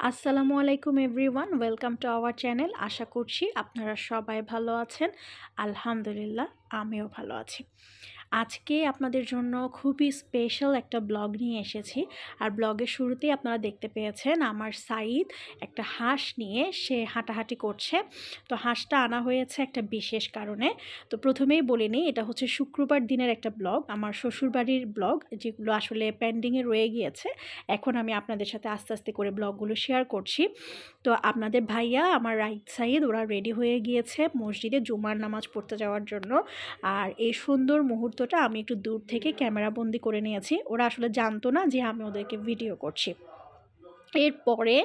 আসসালামু আলাইকুম everyone, welcome to our channel. আশা করছি আপনারা সবাই ভালো আছেন। আলহামদুলিল্লাহ, আমিও ভালো আছি। আজকে আপনাদের জন্য খুবই স্পেশাল একটা ব্লগ নিয়ে এসেছি। আর ব্লগের শুরুতেই আপনারা দেখতে পেয়েছেন আমার সাঈদ একটা হাঁস নিয়ে সে হাঁটাহাঁটি করছে। তো হাঁসটা আনা হয়েছে একটা বিশেষ কারণে। তো প্রথমেই বলে নিই, এটা হচ্ছে শুক্রবার দিনের একটা ব্লগ, আমার শ্বশুরবাড়ির ব্লগ, যেগুলো আসলে পেন্ডিংয়ে রয়ে গিয়েছে। এখন আমি আপনাদের সাথে আস্তে আস্তে করে ব্লগগুলো শেয়ার করছি। তো আপনাদের ভাইয়া আমার রাইট সাইড ওরা রেডি হয়ে গিয়েছে মসজিদে জুমার নামাজ পড়তে যাওয়ার জন্য। আর এই সুন্দর মুহূর্তটা আমি একটু দূর থেকে ক্যামেরা বন্দি করে নিয়েছি। ওরা আসলে জানতো না যে আমি ওদেরকে ভিডিও করছি। এরপরে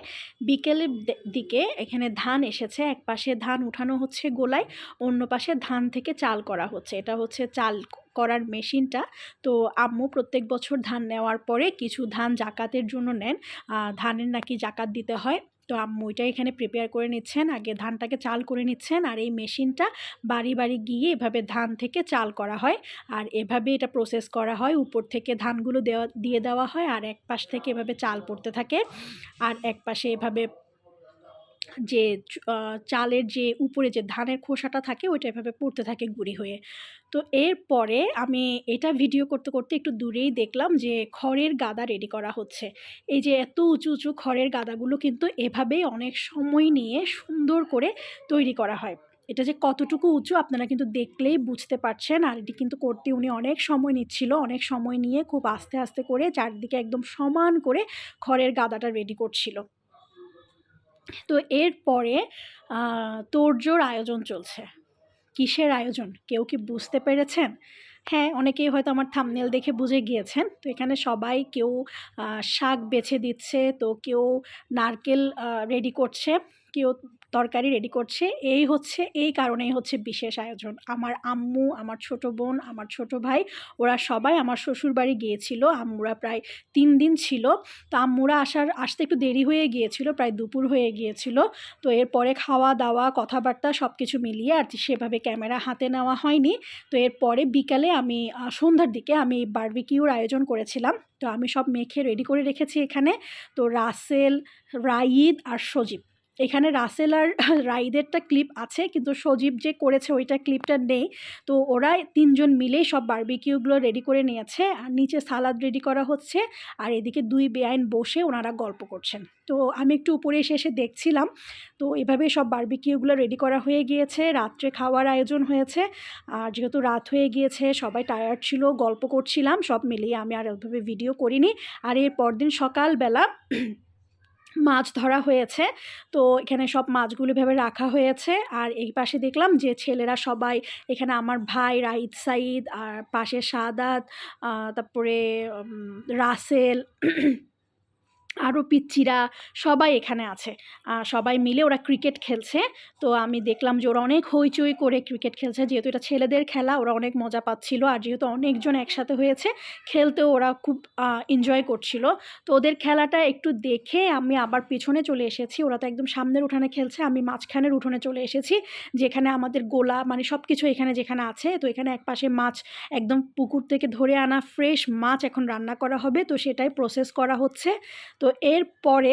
বিকেলের দিকে এখানে ধান এসেছে। এক পাশে ধান উঠানো হচ্ছে গোলায়, অন্য পাশে ধান থেকে চাল করা হচ্ছে। এটা হচ্ছে চাল করার মেশিনটা। তো আম্মু প্রত্যেক বছর ধান নেওয়ার পরে কিছু ধান জাকাতের জন্য নেন। ধানের নাকি জাকাত দিতে হয়। তো আম্মু এটা এখানে প্রিপেয়ার করে নিচ্ছেন, আগে ধানটাকে চাল করে নিচ্ছেন। আর এই মেশিনটা বাড়ি বাড়ি গিয়ে এভাবে ধান থেকে চাল করা হয়। আর এভাবে এটা প্রসেস করা হয়, উপর থেকে ধানগুলো দিয়ে দেওয়া হয়, আর এক পাশ থেকে এভাবে চাল পড়তে থাকে। আর এক পাশে এভাবে যে চালের যে উপরে যে ধানের খোসাটা থাকে ওইটা এভাবে পড়তে থাকে গুঁড়ি হয়ে। তো এরপরে আমি এটা ভিডিও করতে করতে একটু দূরেই দেখলাম যে খড়ের গাদা রেডি করা হচ্ছে। এই যে এত উঁচু উঁচু খড়ের গাদাগুলো কিন্তু এভাবেই অনেক সময় নিয়ে সুন্দর করে তৈরি করা হয়। এটা যে কতটুকু উঁচু আপনারা কিন্তু দেখলেই বুঝতে পারছেন। আর এটি কিন্তু করতে উনি অনেক সময় নিচ্ছিল, অনেক সময় নিয়ে খুব আস্তে আস্তে করে চারদিকে একদম সমান করে খড়ের গাদাটা রেডি করছিল। তো এরপরে তোড়জোড় আয়োজন চলছে। কিসের আয়োজন কেউ কি বুঝতে পেরেছেন? হ্যাঁ, অনেকেই হয়তো আমার থাম্বনেল দেখে বুঝে গিয়েছেন। তো এখানে সবাই কেউ শাক বেছে দিচ্ছে, তো কেউ নারকেল রেডি করছে, কেউ তরকারি রেডি করছে। এই কারণেই হচ্ছে বিশেষ আয়োজন। আমার আম্মু, আমার ছোট বোন, আমার ছোট ভাই ওরা সবাই আমার শ্বশুরবাড়ি গিয়েছিল। আম্মুরা প্রায় ৩ দিন ছিল। তো আম্মুরা আসতে একটু দেরি হয়ে গিয়েছিল, প্রায় দুপুর হয়ে গিয়েছিল। তো এরপরে খাওয়া-দাওয়া, কথাবার্তা সব কিছু মিলিয়ে আর সেভাবে ক্যামেরা হাতে নেওয়া হয়নি। তো এরপরে বিকালে আমি সন্ধ্যার দিকে আমি বারবিকিউর আয়োজন করেছিলাম। তো আমি সব মেখে রেডি করে রেখেছি এখানে। তো রাসেল, রাইদ আর সজীব। এখানে রাসেল আর রাইদেরটা ক্লিপ আছে, কিন্তু সজীব যে করেছে ওইটা ক্লিপটা নেই। তো ওরা ৩ জন মিলেই সব বারবিকিউগুলো রেডি করে নিয়েছে। আর নিচে সালাদ রেডি করা হচ্ছে। আর এদিকে ২ বেয়াইন বসে ওনারা গল্প করছেন। তো আমি একটু উপরে এসে দেখছিলাম। তো এভাবেই সব বারবিকিউগুলো রেডি করা হয়ে গিয়েছে। রাত্রে খাওয়ার আয়োজন হয়েছে। আর যেহেতু রাত হয়ে গিয়েছে, সবাই টায়ার্ড ছিল, গল্প করছিলাম, সব মিলিয়ে আমি আর ওইভাবে ভিডিও করিনি। আর এর পরদিন সকালবেলা মাছ ধরা হয়েছে। তো এখানে সব মাছগুলো এভাবে রাখা হয়েছে। আর এই পাশে দেখলাম যে ছেলেরা সবাই, এখানে আমার ভাই রাইদ সাঈদ, আর পাশে সাদাত, তারপরে রাসেল, আরও পিচ্চিরা সবাই এখানে আছে। সবাই মিলে ওরা ক্রিকেট খেলছে। তো আমি দেখলাম যে ওরা অনেক হইচই করে ক্রিকেট খেলছে। যেহেতু এটা ছেলেদের খেলা, ওরা অনেক মজা পাচ্ছিল। আর যেহেতু অনেকজন একসাথে হয়েছে, খেলতেও ওরা খুব এনজয় করছিল। তো ওদের খেলাটা একটু দেখে আমি আবার পেছনে চলে এসেছি। ওরা তো একদম সামনের উঠানে খেলছে, আমি মাঝখানের উঠোনে চলে এসেছি, যেখানে আমাদের গোলা মানে সব কিছু এখানে যেখানে আছে। তো এখানে একপাশে মাছ, একদম পুকুর থেকে ধরে আনা ফ্রেশ মাছ এখন রান্না করা হবে, তো সেটাই প্রসেস করা হচ্ছে। তো এরপরে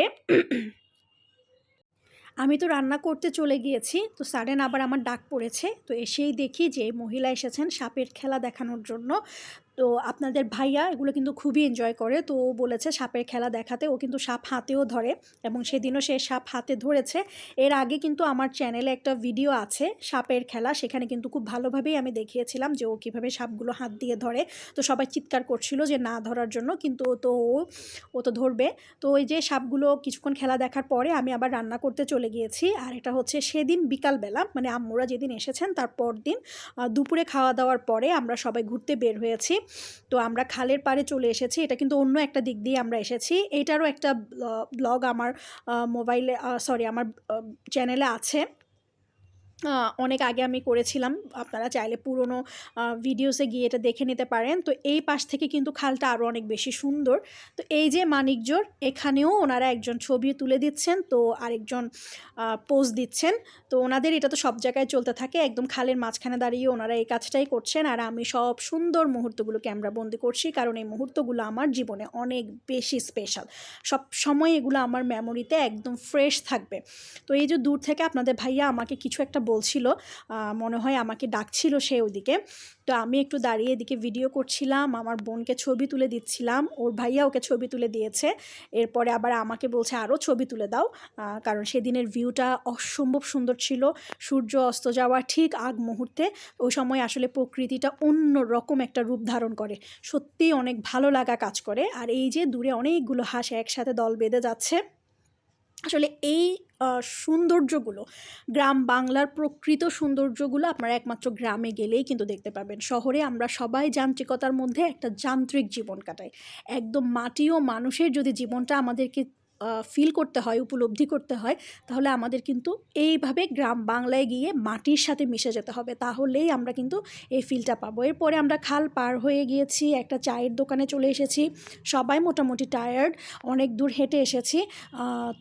আমি তো রান্না করতে চলে গিয়েছি। তো সাডেন আবার আমার ডাক পড়েছে। তো এসেই দেখি যে মহিলা এসেছেন সাপের খেলা দেখানোর জন্য। তো আপনাদের ভাইয়া এগুলো কিন্তু খুবই এনজয় করে। তো ও বলেছে সাপের খেলা দেখাতে। ও কিন্তু সাপ হাতেও ধরে, এবং সেদিনও সে সাপ হাতে ধরেছে। এর আগে কিন্তু আমার চ্যানেলে একটা ভিডিও আছে সাপের খেলা, সেখানে কিন্তু খুব ভালোভাবেই আমি দেখিয়েছিলাম যে ও কীভাবে সাপগুলো হাত দিয়ে ধরে। তো সবাই চিৎকার করছিল যে না ধরার জন্য, কিন্তু ও তো ধরবে। তো ওই যে সাপগুলো কিছুক্ষণ খেলা দেখার পরে আমি আবার রান্না করতে চলে গিয়েছি। আর এটা হচ্ছে সেদিন বিকালবেলা, মানে আম্মুরা যেদিন এসেছেন তার পরদিন দুপুরে খাওয়া দাওয়ার পরে আমরা সবাই ঘুরতে বের হয়েছি। তো আমরা খালের পাড়ে চলে এসেছি। এটা কিন্তু অন্য একটা দিক দিয়ে আমরা এসেছি। এইটারও একটা ব্লগ আমার মোবাইলে, আমার চ্যানেলে আছে। অনেক আগে আমি করেছিলাম। আপনারা চাইলে পুরনো ভিডিওসে গিয়ে এটা দেখে নিতে পারেন। তো এই পাশ থেকে কিন্তু খালটা আরও অনেক বেশি সুন্দর। তো এই যে মানিকজোড়, এখানেও ওনারা একজন ছবি তুলে দিচ্ছেন, তো আরেকজন পোজ দিচ্ছেন। তো ওনাদের এটা তো সব জায়গায় চলতে থাকে। একদম খালের মাঝখানে দাঁড়িয়ে ওনারা এই কাজটাই করছেন। আর আমি সব সুন্দর মুহূর্তগুলো ক্যামেরাবন্দি করছি, কারণ এই মুহূর্তগুলো আমার জীবনে অনেক বেশি স্পেশাল। সবসময় এগুলো আমার মেমোরিতে একদম ফ্রেশ থাকবে। তো এই যে দূর থেকে আপনাদের ভাইয়া আমাকে কিছু একটা বলছিল, মনে হয় আমাকে ডাকছিল সে ওদিকে। তো আমি একটু দাঁড়িয়ে এদিকে ভিডিও করছিলাম, আমার বোনকে ছবি তুলে দিচ্ছিলাম, ওর ভাইয়া ওকে ছবি তুলে দিয়েছে। এরপরে আবার আমাকে বলছে আরও ছবি তুলে দাও, কারণ সেদিনের ভিউটা অসম্ভব সুন্দর ছিল। সূর্য অস্ত যাওয়া ঠিক আগ মুহূর্তে ওই সময় আসলে প্রকৃতিটা অন্য রকম একটা রূপ ধারণ করে, সত্যিই অনেক ভালো লাগা কাজ করে। আর এই যে দূরে অনেকগুলো হাঁস একসাথে দল বেঁধে যাচ্ছে, আসলে এই সৌন্দর্যগুলো, গ্রাম বাংলার প্রকৃত সৌন্দর্যগুলো আপনারা একমাত্র গ্রামে গেলেই কিন্তু দেখতে পাবেন। শহরে আমরা সবাই যান্ত্রিকতার মধ্যে একটা যান্ত্রিক জীবন কাটাই। একদম মাটি ও মানুষের যদি জীবনটা আমাদেরকে ফিল করতে হয়, উপলব্ধি করতে হয়, তাহলে আমাদের কিন্তু এইভাবে গ্রাম বাংলায় গিয়ে মাটির সাথে মিশে যেতে হবে, তাহলেই আমরা কিন্তু এই ফিলটা পাবো। এরপরে আমরা খাল পার হয়ে গিয়েছি, একটা চায়ের দোকানে চলে এসেছি। সবাই মোটামুটি টায়ার্ড, অনেক দূর হেঁটে এসেছি।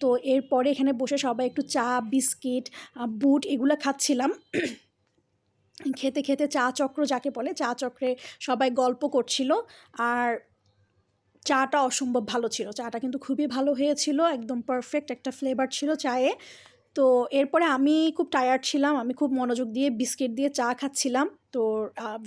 তো এরপরে এখানে বসে সবাই একটু চা, বিস্কিট, বুট এগুলো খাচ্ছিলাম। খেতে খেতে চা চক্র যাকে বলে, চা চক্রে সবাই গল্প করছিল। আর চাটা অসম্ভব ভালো ছিল, চাটা কিন্তু খুবই ভালো হয়েছিল, একদম পারফেক্ট একটা ফ্লেভার ছিল চায়ে। তো এরপরে আমি খুব টায়ার্ড ছিলাম, আমি খুব মনোযোগ দিয়ে বিস্কিট দিয়ে চা খাচ্ছিলাম। তো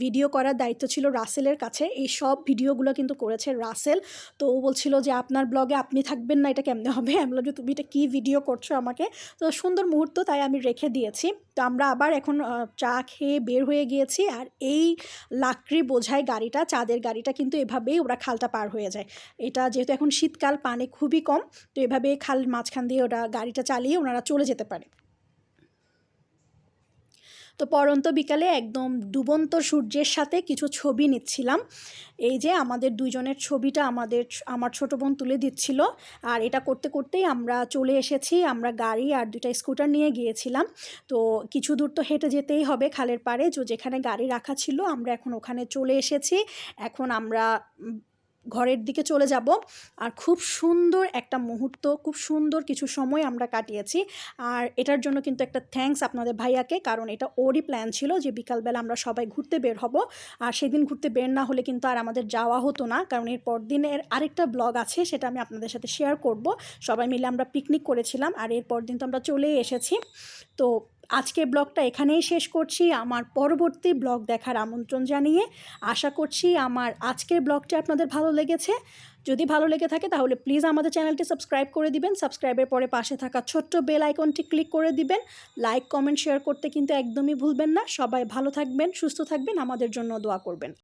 ভিডিও করার দায়িত্ব ছিল রাসেলের কাছে, এই সব ভিডিওগুলো কিন্তু করেছে রাসেল। তো ও বলছিল যে আপনার ব্লগে আপনি থাকবেন না, এটা কেমনে হবে? আমি বললাম যে তুমি এটা কী ভিডিও করছো আমাকে। তো সুন্দর মুহূর্ত, তাই আমি রেখে দিয়েছি। তো আমরা আবার এখন চা খেয়ে বের হয়ে গিয়েছি। আর এই লাকড়ি বোঝাই গাড়িটা, চাঁদের গাড়িটা কিন্তু এভাবেই ওরা খালটা পার হয়ে যায়। এটা যেহেতু এখন শীতকাল, পানি খুবই কম, তো এভাবে খাল মাঝখান দিয়ে ওরা গাড়িটা চালিয়ে ওনারা চলে যেতে পারে। তো পড়ন্ত বিকালে একদম ডুবন্ত সূর্যের সাথে কিছু ছবি নিচ্ছিলাম। এই যে আমাদের দুইজনের ছবিটা আমার ছোট বোন তুলে দিচ্ছিল। আর এটা করতে করতেই আমরা চলে এসেছি, আমরা গাড়ি আর 2টা স্কুটার নিয়ে গিয়েছিলাম। তো কিছু দূর তো হেঁটে যেতেই হবে খালের পাড়ে, যেখানে গাড়ি রাখা ছিল আমরা এখন ওখানে চলে এসেছি। এখন আমরা ঘরের দিকে চলে যাব। আর খুব সুন্দর একটা মুহূর্ত, খুব সুন্দর কিছু সময় আমরা কাটিয়েছি। আর এটার জন্য কিন্তু একটা থ্যাঙ্কস আপনাদের ভাইয়াকে, কারণ এটা ওরই প্ল্যান ছিল যে বিকালবেলা আমরা সবাই ঘুরতে বের হব। আর সেদিন ঘুরতে বের না হলে কিন্তু আর আমাদের যাওয়া হতো না, কারণ এর পর দিনের আরেকটা ব্লগ আছে, সেটা আমি আপনাদের সাথে শেয়ার করব। সবাই মিলে আমরা পিকনিক করেছিলাম, আর এর পর দিন তো আমরা চলেই এসেছি। তো আজকের ব্লগটা এখানেই শেষ করছি, আমার পরবর্তী ব্লগ দেখার আমন্ত্রণ জানিয়ে। আশা করছি আমার আজকের ব্লগটি আপনাদের ভালো লেগেছে। যদি ভালো লেগে থাকে তাহলে প্লিজ আমাদের চ্যানেলটি সাবস্ক্রাইব করে দিবেন। সাবস্ক্রাইবের পরে পাশে থাকা ছোট্ট বেল আইকনটি ক্লিক করে দিবেন। লাইক, কমেন্ট, শেয়ার করতে কিন্তু একদমই ভুলবেন না। সবাই ভালো থাকবেন, সুস্থ থাকবেন, আমাদের জন্য দোয়া করবেন।